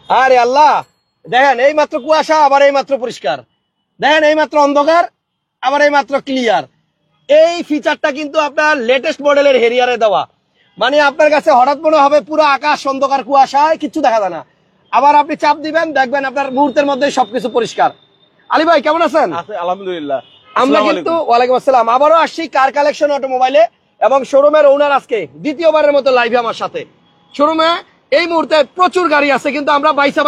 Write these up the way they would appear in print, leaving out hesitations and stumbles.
আরে আল্লাহ, দেখেন এই মাত্র কুয়াশা, আবার এই মাত্র পরিষ্কার, দেখেন এই মাত্র অন্ধকার, আবার এই মাত্র ক্লিয়ার। এই ফিচারটা কিন্তু আপনার লেটেস্ট মডেলের হেরিয়ারে দেওয়া। মানে আপনার কাছে হঠাৎ মনে হবে পুরো আকাশ অন্ধকার, কুয়াশায় কিচ্ছু দেখা যায় না, আবার আপনি চাপ দিবেন দেখবেন আপনার মুহূর্তের মধ্যে সবকিছু পরিষ্কার। আলী ভাই কেমন আছেন? আলহামদুলিল্লাহ। আমরা কিন্তু ওয়ালাইকুম আসসালাম, আবারও আসছি কার কালেকশন অটোমোবাইলে, এবং শোরুমের ওনার আজকে দ্বিতীয়বারের মতো লাইভে আমার সাথে। শোরুমে এই মুহূর্তে প্রচুর গাড়ি আছে, কিন্তু আমরা বাইসা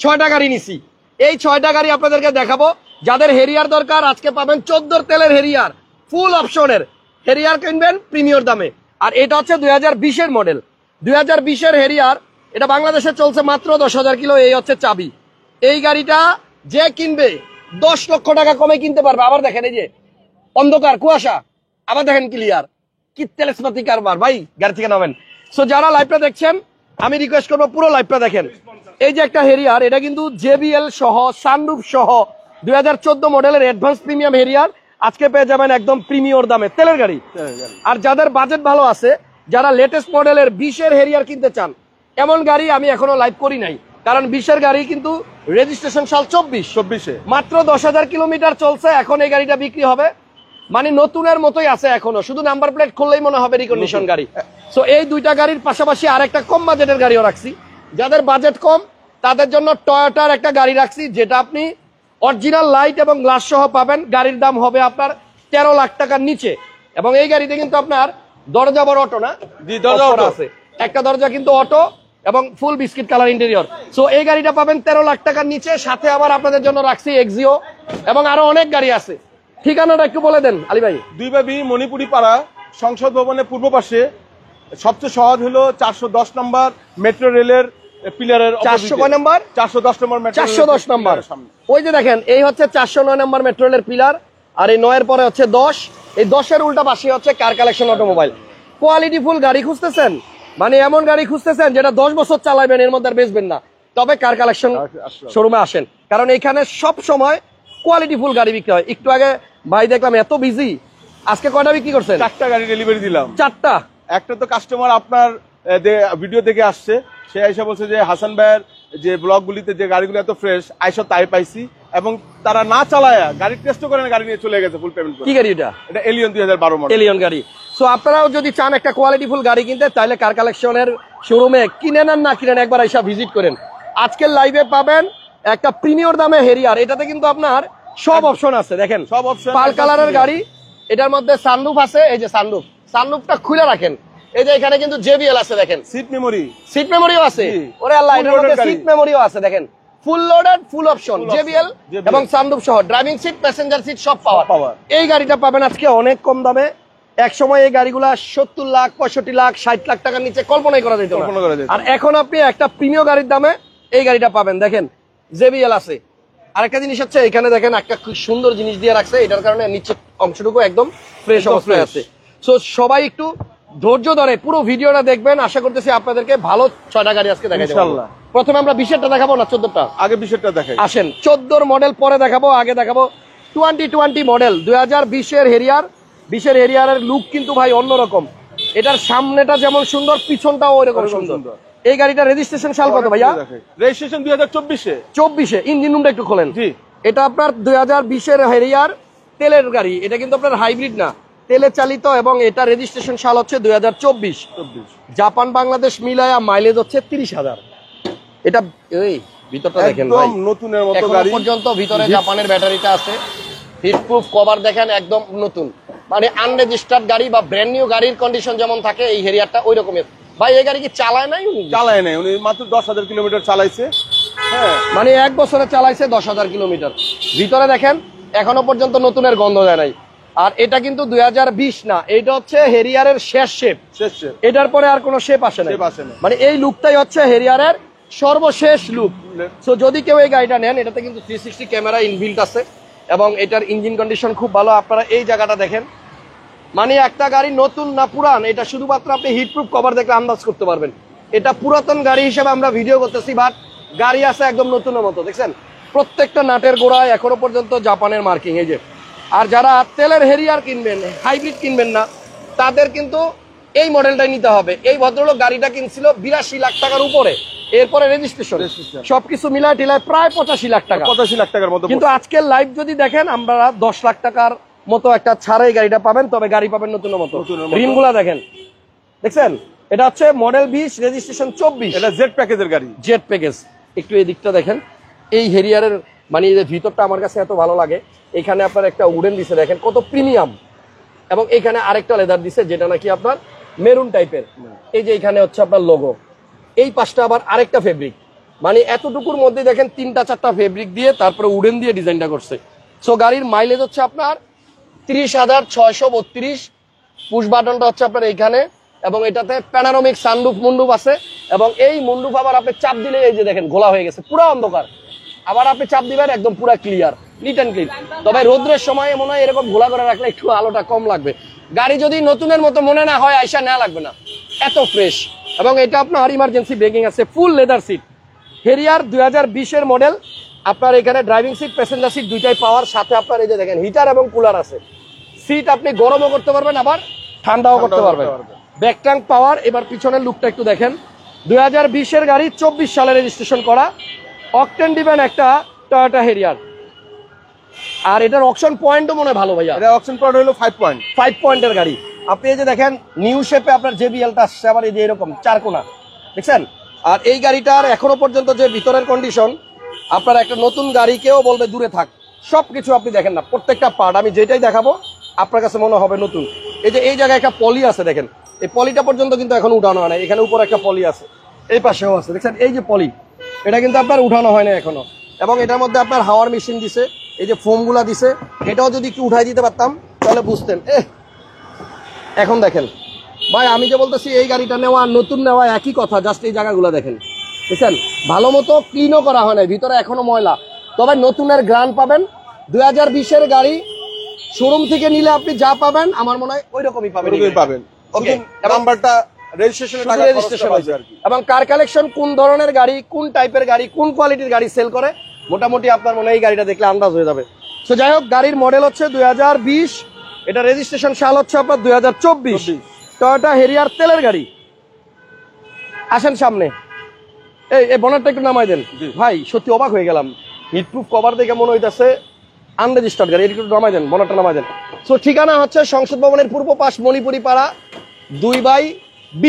6টা গাড়ি নিছি। এই 6টা গাড়ি আপনাদেরকে দেখাবো। যাদের হেরিয়ার দরকার আজকে পাবেন 14 তেলের হেরিয়ার, ফুল অপশনের হেরিয়ার কিনবেন প্রিমিয়র দামে। আর এটা হচ্ছে 2020-এর মডেল, 2020-এর হেরিয়ার। এটা বাংলাদেশে চলছে মাত্র 10,000 কিলো। এই হচ্ছে চাবি। এই গাড়িটা যে কিনবে 10 লক্ষ টাকা কমে কিনতে পারবে। আবার দেখেন এই যে অন্ধকার কুয়াশা, আবার দেখেন ক্লিয়ার, কি তেলেসমাতি কারবার ভাই, গাড়ি থেকে নামেন। সো যারা লাইভটা দেখছেন আমি রিকোয়েস্ট করবো পুরো লাইভটা দেখেন। এই যে একটা হেরিয়ার, এটা কিন্তু জেবিএল সহ সানরুফ সহ 2014 মডেলের অ্যাডভান্স প্রিমিয়াম হেরিয়ার আজকে পেয়ে যাবেন একদম প্রিমিয়র দামে, তেলের গাড়ি। আর যাদের বাজেট ভালো আছে, যারা লেটেস্ট মডেলের 20-এর হেরিয়ার কিনতে চান, এমন গাড়ি আমি এখনো লাইভ করি নাই, কারণ 20-এর গাড়ি কিন্তু রেজিস্ট্রেশন সাল 24-এ মাত্র 10,000 কিলোমিটার চলছে। এখন এই গাড়িটা বিক্রি হবে মানে নতুনের মতোই আছে এখনো, শুধু নাম্বার প্লেট খুললেই মনে হবে রিকন্ডিশন গাড়ি। সো এই দুইটা গাড়ির পাশাপাশি আরেকটা কম বাজেটের গাড়িও রাখছি। যাদের বাজেট কম তাদের জন্য টয়োটার একটা গাড়ি রাখছি, যেটা আপনি অরিজিনাল লাইট এবং গ্লাস সহ পাবেন। গাড়ির দাম হবে আপনার 13 লাখ টাকার নিচে, এবং এই গাড়িতে কিন্তু আপনার দরজা বড় অটো না, দরজা আছে, একটা দরজা কিন্তু অটো এবং ফুল বিস্কিট কালার ইন্টেরিয়র। সো এই গাড়িটা পাবেন 13 লাখ টাকার নিচে। সাথে আবার আপনাদের জন্য রাখছি এক্সিও এবং আরো অনেক গাড়ি আছে। ঠিকানাটা একটু বলে দেন আলী ভাই। 2/2 মণিপুরি পাড়া, সংসদ ভবনের পূর্ব পাশে। সবচেয়ে সহজ হলো 410 নম্বর মেট্রো রেলের পিলারের 400 নম্বর 410 নম্বর 410 নম্বর ওই যে দেখেন, এই হচ্ছে 409 নম্বর মেট্রো রেলের পিলার। আর এই 9-এর পরে হচ্ছে 10, এই 10-এর উল্টা পাশে হচ্ছে car collection automobile. Quality full গাড়ি খুঁজতেছেন, মানে এমন গাড়ি খুঁজতেছেন যেটা 10 বছর চালাবেন, এর মধ্যে আর বেচবেন না, তবে কার কালেকশন শোরুমে আসেন, কারণ এখানে সব সময় কোয়ালিটি ফুল গাড়ি বিক্রি হয়। একটু আগে ভাই দেখলাম এত বিজি, আজকে কয়টা বিক্রি করছেন? 4টা গাড়ি ডেলিভারি দিলাম। 4টা? একটা তো কাস্টমার আপনার ভিডিও দেখে আসছে, সে আইসা বলছে যে হাসান ভাইয়ের যে ব্লগগুলিতে যে গাড়িগুলো এত ফ্রেশ, আইসা তাই পাইছি, এবং তারা না চালায় গাড়ি টেস্ট করে গাড়ি নিয়ে চলে গেছে ফুল পেমেন্ট করে। কি গাড়ি এটা? এটা এলিয়ন 2012 মডেল এলিয়ন গাড়ি। সো আপনারাও যদি চান একটা কোয়ালিটি ফুল গাড়ি কিনতে, তাহলে কার কালেকশনের শোরুমে কিনেন আর না কিনেন একবার আইসা ভিজিট করেন। আজকের লাইভে পাবেন একটা প্রিমিয়র দামে হেরিয়ার। এটাতে কিন্তু আপনার সব অপশন আছে, দেখেন সব অপশন, পাল কালারের গাড়ি। এটার মধ্যে সানরুফ আছে, এই যে সানরুফটা খুলে রাখেন। এই যে এখানে কিন্তু জেবিএল আছে, দেখেন সিট মেমোরিও আছে। ওরে আল্লাহ, এটার মধ্যে সিট মেমোরিও আছে, দেখেন full loaded, full option JBL এবং সানরুফ সহ ড্রাইভিং সিট, প্যাসেঞ্জার সিট সব পাওয়ার। এই গাড়িটা পাবেন আজকে অনেক কম দামে। এক সময় এই গাড়িগুলা 70 লাখ 65 লাখ 60 লাখ টাকার নিচে কল্পনাই করা যেত না, আর এখন আপনি একটা প্রিমিয়াম গাড়ির দামে এই গাড়িটা পাবেন। দেখেন জেবিএল আছে। আরেকটা জিনিস হচ্ছে, এখানে দেখেন একটা খুব সুন্দর জিনিস দিয়ে রাখছে, এটার কারণে নিচে অংশটুকু একদম ফ্রেশ অবস্থায় আছে। সো সবাই একটু ধৈর্য ধরে পুরো ভিডিওটা দেখবেন। আশা করতেছি আপনাদেরকে ভালো 6টা গাড়ি আজকে দেখাবো ইনশাআল্লাহ। প্রথমে আমরা 20-এরটা দেখাবো না 14টা? আগে 20-এরটা দেখাই। আসেন, 14 মডেল পরে দেখাবো, আগে দেখাবো 2020 মডেল 2020-এর হেরিয়ার। 20-এর হেরিয়ারের লুক কিন্তু ভাই অন্যরকম। এটার সামনেটা যেমন সুন্দর, পিছনটাও ওইরকম সুন্দর। এই গাড়িটা রেজিস্ট্রেশন সাল কত ভাইয়া? রেজিস্ট্রেশন 2024-এ। ইঞ্জিন রুমটা একটু খোলেন। জি, এটা আপনার 2020-এর হেরিয়ার, তেলের গাড়ি। এটা কিন্তু আপনার হাইব্রিড না, তেলে চালিত, এবং এটা রেজিস্ট্রেশন সাল হচ্ছে 2024। জাপান বাংলাদেশ মিলায়া মাইলেজ হচ্ছে 30,000। এটা এই ভিতরটা দেখেন ভাই, নতুনের মতো গাড়ি পর্যন্ত ভিতরে জাপানের ব্যাটারিটা আছে। হিটপ্রুফ কভার দেখেন, একদম নতুন, মানে আনরেজিস্টার্ড গাড়ি বা ব্র্যান্ড নিউ গাড়ির কন্ডিশন যেমন থাকে, এই হেরিয়ারটা ওই রকমের। ভাই এই গাড়ি কি চালায় নাই? চালায় নাই, উনি মাত্র 10,000 কিলোমিটার চালাইছে। হ্যাঁ, মানে 1 বছরে চালাইছে 10,000 কিলোমিটার। ভিতরে দেখেন এখনো পর্যন্ত নতুনের গন্ধ দেয় নাই। আর এটা কিন্তু 2020 না, এটা হচ্ছে হেরিয়ারের শেষ শেপ। এটার পরে আর কোনো শেপ আসে না, মানে এই লুকটাই হচ্ছে হেরিয়ারের সর্বশেষ লুক। সো যদি কেউ এই গাড়িটা নেন, এটাতে কিন্তু 360 ক্যামেরা ইনবিল্ট আছে, এবং এটার ইঞ্জিন কন্ডিশন খুব ভালো। আপনারা এই জায়গাটা দেখেন, মানে একটা গাড়ি নতুন না পুরান, এটা শুধুমাত্র আপনি হিটপ্রুফ কভার দেখলে আন্দাজ করতে পারবেন। এটা পুরাতন গাড়ি হিসেবে আমরা ভিডিও করতেছি, বাট গাড়ি আছে একদম নতুনের মতো। দেখছেন প্রত্যেকটা নাটের গোড়ায় এখনো পর্যন্ত জাপানের মার্কিং। এই যে, আর যারা তেলের হেরিয়ার কিনবেন, হাইব্রিড কিনবেন না, তাদের কিন্তু এই মডেলটাই নিতে হবে। এই ভদ্রলোক গাড়িটা কিনছিল 82 লাখ টাকার উপরে, এরপরে রেজিস্ট্রেশন, Registration। সবকিছু মিলায় টিলায় প্রায় 85 লাখ টাকা। 85 লাখ টাকার মতো কিন্তু আজকের লাইভ যদি দেখেন আমরা 10 লাখ টাকার মতো একটা ছাড়াই গাড়িটা পাবেন, তবে গাড়ি পাবেন নতুনের মতো। নতুনের মতো। রিমগুলা দেখেন, দেখছেন? এটা হচ্ছে মডেল 20, রেজিস্ট্রেশন 24। এটা জেড প্যাকেজের গাড়ি। Jet package. একটু এই দিকটা দেখেন, এই হেরিয়ারের মানে এই যে ভিতরটা আমার কাছে এত ভালো লাগে। এখানে আপনার একটা উডেন দিছে, দেখেন কত প্রিমিয়াম, এবং এখানে আরেকটা লেদার দিছে যেটা নাকি আপনার মেরুন টাইপের। এই যে এখানে হচ্ছে আপনার লোগো, এই পাশটা আবার আরেকটা ফেব্রিক, মানে এতটুকুর মধ্যে দেখেন 3-4টা ফেব্রিক দিয়ে তারপরে উডেন দিয়ে ডিজাইনটা করছে। সো গাড়ির মাইলেজ হচ্ছে আপনার 30,632। পুশ বাটনটা হচ্ছে আপনার এইখানে, এবং এটাতে প্যানারোমিক সানরুফ মুন্ডুপ আছে, এবং এই মুন্ডুপ আবার আপনি চাপ দিলে এই যে দেখেন ঘোলা হয়ে গেছে, পুরো অন্ধকার। আবার আপনি চাপ দিবেন একদম পুরো ক্লিয়ার, নিট অ্যান্ড ক্লিন। তবে রোদ্রের সময় মনে হয় এরকম ঘোলা করে রাখলে একটু আলোটা কম লাগবে। গাড়ি যদি নতুনের মতো মনে না হয় আইসা নেওয়া লাগবে না, এত ফ্রেশ। এবং এটা আপনার ইমার্জেন্সি ব্রেকিং আছে, ফুল লেদার সিট। হেরিয়ার 2020-এর মডেল। আপনার এখানে ড্রাইভিং সিট, প্যাসেঞ্জার সিট দুইটাই পাওয়ার, সাথে আপনার এই যে দেখেন হিটার এবং কুলার আছে। সিট আপনি গরমও করতে পারবেন, আবার ঠান্ডাও করতে পারবেন। ব্যাক ট্যাঙ্ক পাওয়ার। এবার পিছনের লুকটা একটু দেখেন, 2020-এর গাড়ি, 24 সালে রেজিস্ট্রেশন করা, অকটেন দিবেন একটা টয়োটা হেরিয়ার। আর এটার অকশন পয়েন্টও মনে হয় ভালো ভাইয়া, এটা অপশন পয়েন্ট হলো 5 পয়েন্ট। 5 পয়েন্টের গাড়ি। আপনি এই যে দেখেন নিউ শেপে আপনার জেবিএলটা আসছে, আবার এই যে এরকম 4 কোণা, দেখছেন? আর এই গাড়িটার এখনো পর্যন্ত যে ভিতরের কন্ডিশন, আপনার একটা নতুন গাড়ি কেউ বলবে দূরে থাক, সবকিছু আপনি দেখেন না, প্রত্যেকটা পার্ট আমি যেটাই দেখাবো আপনার কাছে মনে হবে নতুন। এই যে এই জায়গায় একটা পলি আছে দেখেন, এই পলিটা পর্যন্ত কিন্তু এখন উঠানো হয় না, এখানে উপরে একটা পলি আছে, এই পাশেও আছে, দেখছেন? এই যে পলি, এটা কিন্তু আপনার উঠানো হয় না এখনো। এবং এটার মধ্যে আপনার হাওয়ার মেশিন দিছে, এই যে ফোমগুলা দিছে, এটাও যদি একটু উঠাই দিতে পারতাম তাহলে বুঝতেন। এখন দেখেন ভাই, আমি যে বলতেছি এই গাড়িটা নেওয়া নতুন নেওয়া একই কথা, জাস্ট এই জায়গাগুলো দেখেন, বুঝছেন? ভালো মতো ক্লিনও করা হয় না, ভিতরে এখনো ময়লা। তবে নতুনের গ্রান পাবেন। 2020-এর গাড়ি শোরুম থেকে নিলে আপনি যা পাবেন আমার মনে হয় ওই রকমই পাবেন। ওকে, নাম্বারটা রেজিস্ট্রেশনের টাকা রেজিস্ট্রেশন আছে আর কি। এবং কার কালেকশন কোন ধরনের গাড়ি, কোন টাইপের গাড়ি, কোন কোয়ালিটির গাড়ি সেল করে, মোটামুটি আপনার মনে হয় এই গাড়িটা দেখলে আন্দাজ হয়ে যাবে। তো যাই হোক, গাড়ির মডেল হচ্ছে 2020, এটা রেজিস্ট্রেশন সাল হচ্ছে আপনার 2024। টয়োটা হেরিয়ার তেলের গাড়ি। আসেন সামনে, এই বনারটা একটু নামাই দেন ভাই, সত্যি অবাক হয়ে গেলাম। হিটপ্রুফ কভার দেখে মনে হইতেছে আনরেজিস্টার্ড গাড়ি, একটু নামাই দেন, বনারটা নামাই দেন। সো ঠিকানা হচ্ছে সংসদ ভবনের পূর্ব পাশ, মণিপুরি পাড়া 2/B।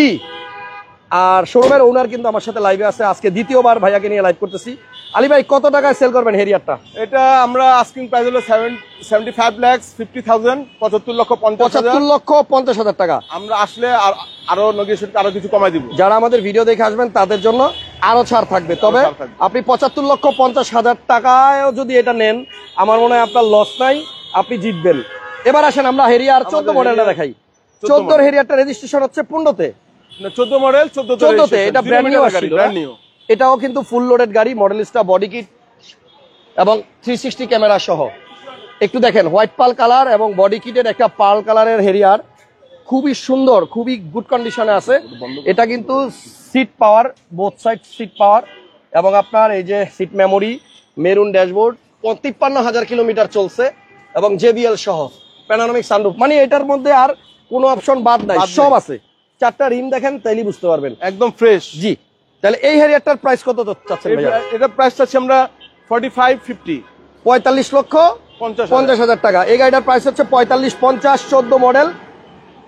আর শোরুমের ওনার কিন্তু আমার সাথে লাইভে আছে, আজকে দ্বিতীয়বার ভাইয়াকে নিয়ে লাইভ করতেছি। আলী ভাই, কত টাকায় সেল করবেন হেরিয়ারটা? এটা আমরা আস্কিং প্রাইস হলো 75,50,000, 75,50,000 টাকা। আমরা আসলে আরো নেগোশিয়েট আরো কিছু কমাই দিব। যারা আমাদের ভিডিও দেখে আসবেন তাদের জন্য আরো ছাড় থাকবে। তবে আপনি 75,50,000 টাকায়ও যদি এটা নেন, আমার মনে হয় আপনার লস নাই, আপনি জিতবেন। এবার আসেন আমরা হেরিয়ার 14 মডেলটা দেখাই। 14 হেরিয়ারটা রেজিস্ট্রেশন হচ্ছে 15-তে। 14 মডেল, 14-তে এটা ব্র্যান্ড নিউ আসছিল। এটাও কিন্তু ফুল লোডেড গাড়ি, মডেলিস্টা বডি কিট এবং 360 ক্যামেরা সহ। একটু দেখেন, হোয়াইট পাল কালার এবং বডি কিটের একটা পাল কালারের হেরিয়ার, খুবই সুন্দর, খুবই গুড কন্ডিশনে আছে। এটা কিন্তু seat power, both side seat power, এবং আপনার এই যে seat memory, maroon dashboard, 53,000 kilometre চলছে, এবং জেবিএল সহ প্যানোরামিক সানরুফ। মানে এটার মধ্যে আর কোনো অপশন বাদ নাই, সব আছে। 4টা রিম দেখেন, তাইলেই বুঝতে পারবেন একদম ফ্রেশ। জি, তাহলে এই হেরিয়ারটার প্রাইস কত চাচ্ছেন ভাইয়া? এটা প্রাইস চাচ্ছি আমরা 45-50, 45,50,000 টাকা। এই গাড়িটার প্রাইস হচ্ছে 45-50, 14 model,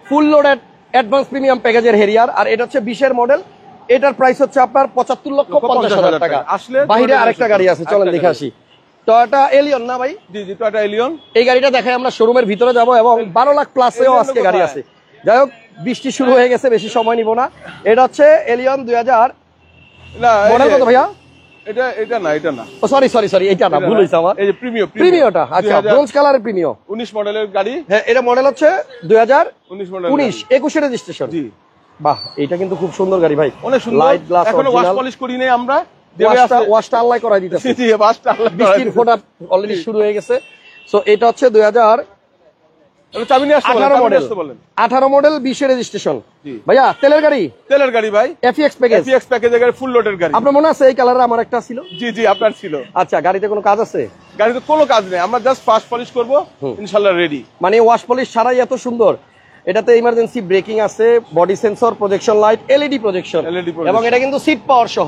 full loaded advance premium প্যাকেজের হেরিয়ার। আর এটা হচ্ছে 20-এর মডেল, এটার প্রাইস হচ্ছে আপনার 75,50,000 টাকা। আসলে বাইরে আরেকটা গাড়ি আছে, চলেন দেখে আসি। টয়োটা এলিয়ন না ভাই? জি জি, টয়োটা এলিয়ন। এই গাড়িটা দেখাই, আমরা শোরুমের ভিতরে যাব, এবং 12 লাখ প্লাসেও আজকে গাড়ি আছে। যাই হোক, বৃষ্টি শুরু হয়ে গেছে, বেশি সময় নিব না। এটা হচ্ছে এলিয়ন 2000 মডেল। কত ভাইয়া? এটা না। ও সরি, এটা না, ভুল হইছে আমার। এই যে প্রিমিয়টা, আচ্ছা, ব্রোঞ্জ কালারের প্রিমিয়, 19 মডেলের গাড়ি। হ্যাঁ, এটা মডেল হচ্ছে 2019 মডেল, 21 রেজিস্ট্রেশন। জি, বাহ, এটা কিন্তু খুব সুন্দর গাড়ি ভাই, অনেক সুন্দর। লাইট গ্লাস, এখনো ওয়াশ পলিশ করি নাই আমরা, ওয়াশটা আল্লাহ করাই দিতেছে। জি, ওয়াশটা আল্লাহ করাই বৃষ্টির ফোঁটা অলরেডি শুরু হয়ে গেছে। সো এটা হচ্ছে 2018 মডেল, 18 মডেল, 20 রেজিস্ট্রেশন। ভাইয়া তেলের গাড়ি ভাই, এফএক্স প্যাকেজের গাড়ি, ফুল লোডের গাড়ি। আপনার মনে আছে এই কালারে আমার একটা ছিল? জি জি, আপনার ছিল। আচ্ছা, গাড়িতে কোনো কাজ আছে? গাড়িতে কোনো কাজ নেই, আমরা জাস্ট ফার্স্ট পলিশ করব, ইনশাআল্লাহ রেডি। মানে ওয়াশ পলিশ ছাড়াই এত সুন্দর। এটাতে ইমার্জেন্সি ব্রেকিং আছে, body sensor, projection light, LED projection, এবং এটা কিন্তু সিট পাওয়ার সহ।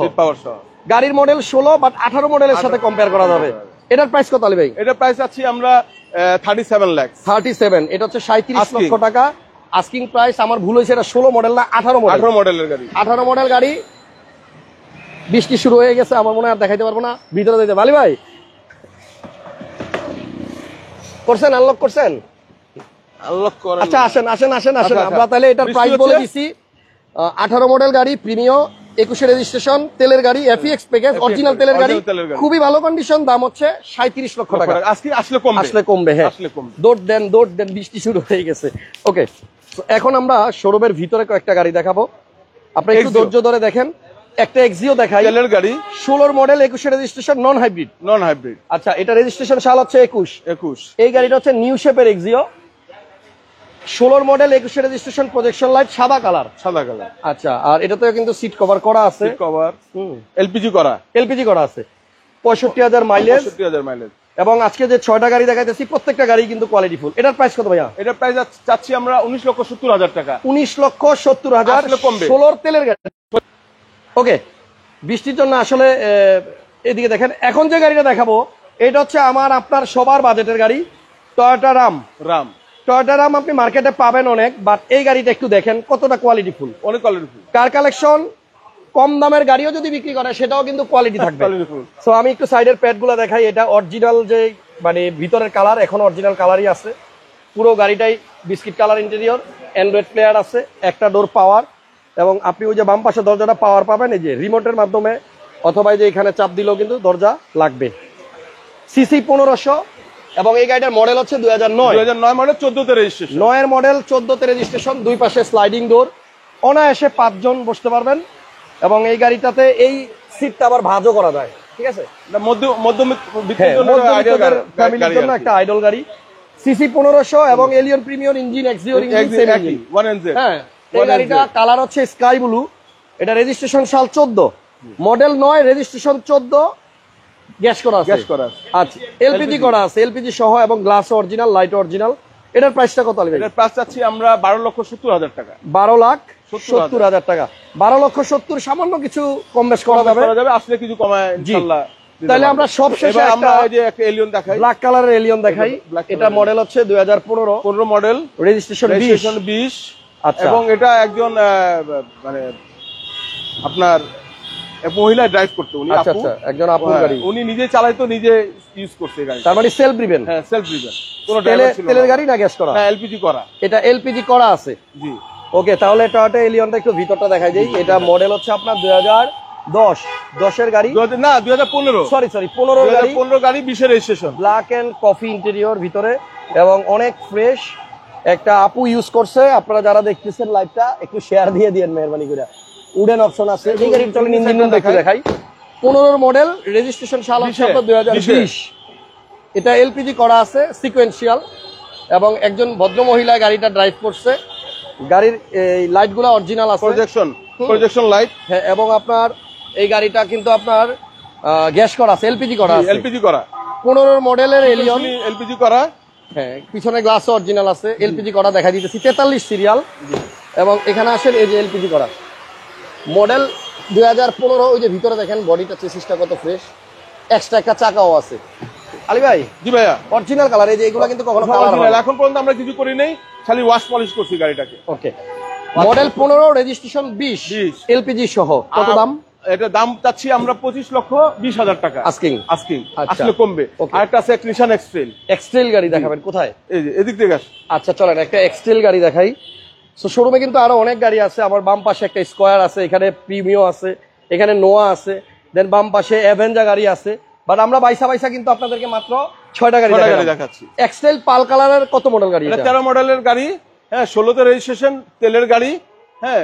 গাড়ির মডেল 16 বাট 18 মডেলের সাথে কম্পেয়ার করা যাবে। এটার প্রাইস কত আলী ভাই? এটার প্রাইস আছে আমরা 37 লাখ। 37, এটা হচ্ছে 37 লক্ষ টাকা আস্কিং প্রাইস। আমার ভুল হয়েছে, এটা 16 মডেল না 18 মডেল। 18 মডেলের গাড়ি। 18 মডেল গাড়ি। বৃষ্টি শুরু হয়ে গেছে, আমার মনে হয় আর দেখাইতে পারবো না, ভিতরে দিতে। আলী ভাই করছেন, আনলক করছেন? আনলক করেন। আচ্ছা আসেন আসেন আসেন আসেন, আমরা তাহলে এটার প্রাইস বলে দিছি। 18 মডেল গাড়ি, প্রিমিয়াম, 21 রেজিস্ট্রেশন, তেলের গাড়ি, এফএক্স প্যাকেজ, অরিজিনাল তেলের গাড়ি, খুবই ভালো কন্ডিশন। দাম হচ্ছে 37 লক্ষ টাকা। আজকে আসলে কমবে। হ্যাঁ দৌড় দেন, বৃষ্টি শুরু হয়ে গেছে। ওকে, এখন আমরা শোরুমের ভিতরে কয়েকটা গাড়ি দেখাবো, আপনি একটু ধৈর্য ধরে দেখেন। একটা এক্সিও দেখাই, তেলের গাড়ি, 16 মডেল, 21 রেজিস্ট্রেশন, নন হাইব্রিড। আচ্ছা, এটা রেজিস্ট্রেশন সাল হচ্ছে 21। এই গাড়িটা হচ্ছে নিউ শেপের Axio, 16 model, 21 registration, projection light, সাদা কালার। আচ্ছা, আর এটাতে কিন্তু সিট কভার করা আছে, এলপিজি করা আছে, 65,000 মাইলেজ। এবং আজকে যে 6টা গাড়ি দেখাইতেছি প্রত্যেকটা গাড়ি কিন্তু কোয়ালিটি ফুল। এটার প্রাইস কত ভাইয়া? এটার প্রাইস চাচ্ছি আমরা 19,70,000 টাকা। 19,70,000, 16 তেলের গাড়ি। ওকে, বৃষ্টির জন্য আসলে এদিকে দেখেন। এখন যে গাড়িটা দেখাবো এটা হচ্ছে আমার আপনার সবার বাজেটের গাড়ি, টয়োটা রাম। টয়োটা রাম আপনি মার্কেটে পাবেন অনেক, বাট এই গাড়িটা একটু দেখেন কতটা কোয়ালিটি ফুল। অনেক কোয়ালিটি ফুল। কার কালেকশন, কম দামের গাড়িও যদি বিক্রি করে সেটাও কিন্তু কোয়ালিটি থাকবে। সো আমি একটু সাইডের প্যাড গুলো দেখাই। এটা অরিজিনাল যে মানে ভিতরের কালার, এখন অরিজিনাল কালারই আছে। পুরো গাড়িটাই biscuit colour interior, Android player আছে, একটা ডোর পাওয়ার, এবং আপনি ওই যে বাম পাশে দরজাটা পাওয়ার পাবেন এই যে রিমোটের মাধ্যমে, অথবা যে এখানে চাপ দিলেও কিন্তু দরজা লাগবে। সিসি 1500, এবং এই গাড়িটার মডেল হচ্ছে 2009 মডেল, 14তে রেজিস্ট্রেশন। 9 এর মডেল, 14তে রেজিস্ট্রেশন, দুই পাশে স্লাইডিং ডোর, অনায়াসে 5 জন বসতে পারবেন। এবং এই গাড়িটাতে এই সিটটা আবার ভাঁজও করা যায়, ঠিক আছে? ফ্যামিলির জন্য একটা আইডল গাড়ি। সিসি 1500 এবং এলিয়ন প্রিমিয়ার ইঞ্জিন, এক্সিওর ইঞ্জিন। হ্যাঁ, এই গাড়িটা কালার হচ্ছে স্কাই ব্লু। এটা রেজিস্ট্রেশন সাল 14, মডেল 9, রেজিস্ট্রেশন 14, গ্যাস করা আছে। আচ্ছা, এলপিজি করা আছে, এলপিজি সহ, এবং গ্লাস অরিজিনাল, লাইট অরিজিনাল। এটার প্রাইসটা কত আসবে? এটার প্রাইস চাচ্ছি আমরা 12,70,000 টাকা। 12,70,000 টাকা। 12,70,000, সামান্য কিছু কম বেশ করা যাবে, আসলে কিছু কমায় ইনশাআল্লাহ। তাহলে আমরা সবশেষে আমরা এই যে একটা এলিয়ন দেখাই, ব্ল্যাক কালারের এলিয়ন দেখাই। এটা মডেল হচ্ছে 2015 মডেল, রেজিস্ট্রেশন 20। আচ্ছা, এবং এটা একজন মানে আপনার মহিলা ড্রাইভ করতে, উনি আপু, একজন আপুর গাড়ি, উনি নিজে চালাইতো, নিজে ইউজ করছে গাড়ি। তার মানে সেলফ ড্রিভেন? হ্যাঁ, সেলফ ড্রিভেন, কোনো ড্রাইভার ছিল না। তেলের গাড়ি না গ্যাস করা? হ্যাঁ, এলপিজি করা। এটা এলপিজি করা আছে। জি। ওকে, তাহলে টয়োটা এলিয়নটা একটু ভিতরটা দেখাই দেই। এটা মডেল হচ্ছে আপনার 2010 এর গাড়ি, না 2015, সরি 15 গাড়ি, 2015 গাড়ি, 20 এর registration, black and coffee interior ভিতরে, এবং অনেক ফ্রেশ। একটা আপু ইউজ করছে, আপনারা যারা দেখতেছেন লাইভটা একটু শেয়ার দিয়ে দিয়েন মেহরবানি করে। উডেন অপশন আছে এই গাড়ির। চলেন ইঞ্জিন রুম দেখে দেখাই। 15 মডেল, রেজিস্ট্রেশন সাল হচ্ছে 2020। এটা এলপিজি করা আছে, সিকোয়েন্সিয়াল, এবং একজন ভদ্র মহিলা গাড়িটা ড্রাইভ করছে। গাড়ির এই লাইটগুলো অরিজিনাল আছে, প্রজেকশন লাইট। হ্যাঁ, এবং আপনার এই গাড়িটা কিন্তু আপনার গ্যাস করা আছে, এলপিজি করা আছে। 15 মডেলের এলিয়ন, এলপিজি করা। হ্যাঁ, পিছনে গ্লাস অরিজিনাল আছে, এলপিজি করা দেখা দিতেছি, 43 সিরিয়াল। এবং এখানে আসেন এই যে এলপিজি করা মডেল 2015। ওই যে ভিতরে দেখেন বডিটা, চেসিসটা কত ফ্রেশ, এক্সট্রা একটা চাকাও আছে। আলী ভাই? জি ভাইয়া। অরিজিনাল কালার, এই যে এগুলো কিন্তু কখনো কালার হয় না। এখন পর্যন্ত আমরা কিছু করি নাই, খালি ওয়াশ পলিশ করছি গাড়িটাকে। ওকে, মডেল 15, রেজিস্ট্রেশন 20, এলপিজি সহ। কত দাম? এটা দাম চাচ্ছি আমরা 25,20,000 টাকা আস্কিং। আসলে কমবে। আরেকটা আছে নিশান এক্সট্রেল গাড়ি দেখাবেন কোথায়? এই যে এদিক থেকে। আচ্ছা, চলেন একটা এক্সট্রেল গাড়ি দেখাই। সো শোরুমে কিন্তু আরো অনেক গাড়ি আছে। আমার বাম পাশে একটা স্কয়ার আছে, এখানে প্রিমিও আছে, এখানে নোয়া আছে, দেন বাম পাশে অ্যাভেঞ্জা গাড়ি আছে। বাট আমরা বাইসা কিন্তু আপনাদেরকে মাত্র 6টা গাড়ি দেখাচ্ছি। এক্সট্রেল পাল কালারের কত মডেল গাড়ি? এটা 13 মডেলের গাড়ি। হ্যাঁ, 16তে রেজিস্ট্রেশন, তেলের গাড়ি। হ্যাঁ,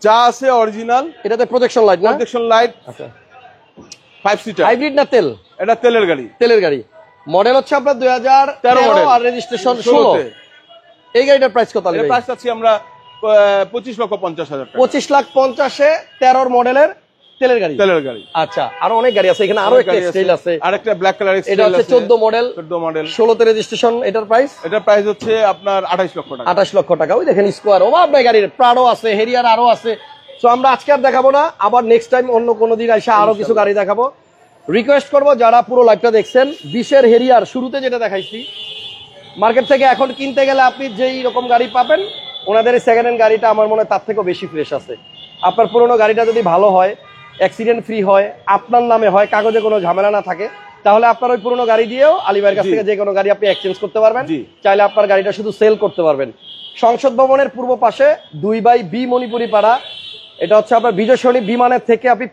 যা আছে অরিজিনাল। এটাতে প্রজেকশন লাইট না? Projection light. আচ্ছা, 5 সিটার। হাইব্রিড না তেল? এটা তেলের গাড়ি। মডেল হচ্ছে আপনার 2013 মডেল, আর রেজিস্ট্রেশন 16। এই গাড়িটার প্রাইস কত? এর প্রাইস আছে আমরা 25,50,000 টাকা। 25,50,000-এ 13 মডেলের তেলের গাড়ি। তেলের গাড়ি। আচ্ছা, আরো অনেক গাড়ি আছে এখানে, আরো একটা এক্সটেল আছে, আরেকটা ব্ল্যাক কালার এক্সটেল এটা হচ্ছে 14 মডেল, 14 মডেল, 16তে রেজিস্ট্রেশন। এটার প্রাইস? এটার প্রাইস হচ্ছে আপনার 28 লক্ষ টাকা। 28 লক্ষ টাকা। ওই দেখেন স্কোয়ার, অভাব নাই গাড়ির, প্রাডো আছে, হেরিয়ার আরো আছে। সো আমরা আজকে আর দেখাবো না, আবার নেক্সট টাইম অন্য কোনো দিন এসে আরো কিছু গাড়ি দেখাবো। রিকোয়েস্ট করবো যারা পুরো লাইভটা দেখছেন, 20-এর হেরিয়ার শুরুতে যেটা দেখাইছি, মার্কেট থেকে এখন কিনতে গেলে আপনি যেই রকম গাড়ি পাবেন, ওনাদের এই সেকেন্ড হ্যান্ড গাড়িটা আমার মনে হয় তার থেকেও বেশি ফ্রেশ আছে। আপনার পুরোনো গাড়িটা যদি ভালো হয়, অ্যাক্সিডেন্ট ফ্রি হয়, আপনার নামে হয়, কাগজে কোনো ঝামেলা না থাকে, তাহলে আপনার ওই পুরোনো গাড়ি দিয়েও আলিভাইয়ের কাছ থেকে যে কোনো গাড়ি আপনি এক্সচেঞ্জ করতে পারবেন। চাইলে আপনার গাড়িটা শুধু সেল করতে পারবেন। সংসদ ভবনের পূর্ব পাশে 2/B মণিপুরি পাড়া, এটা হচ্ছে আপনার বিজয় সৈনিক বিমানের থেকে আপনি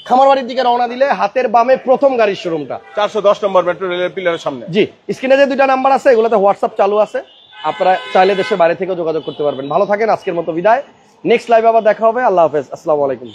খামারবাড়ির দিকে রওনা দিলে হাতের বামে প্রথম গাড়ির শোরুমটা, 410 নম্বর মেট্রো রেলের পিলারের সামনে। জি, স্ক্রিনে যে 2টা নাম্বার আছে এগুলোতে হোয়াটসঅ্যাপ চালু আছে, আপনারা চাইলে দেশের বাইরে থেকেও যোগাযোগ করতে পারবেন। ভালো থাকেন, আজকের মতো বিদায়। নেক্সট লাইভ আবার দেখা হবে। আল্লাহ হাফেজ, আসসালামু আলাইকুম।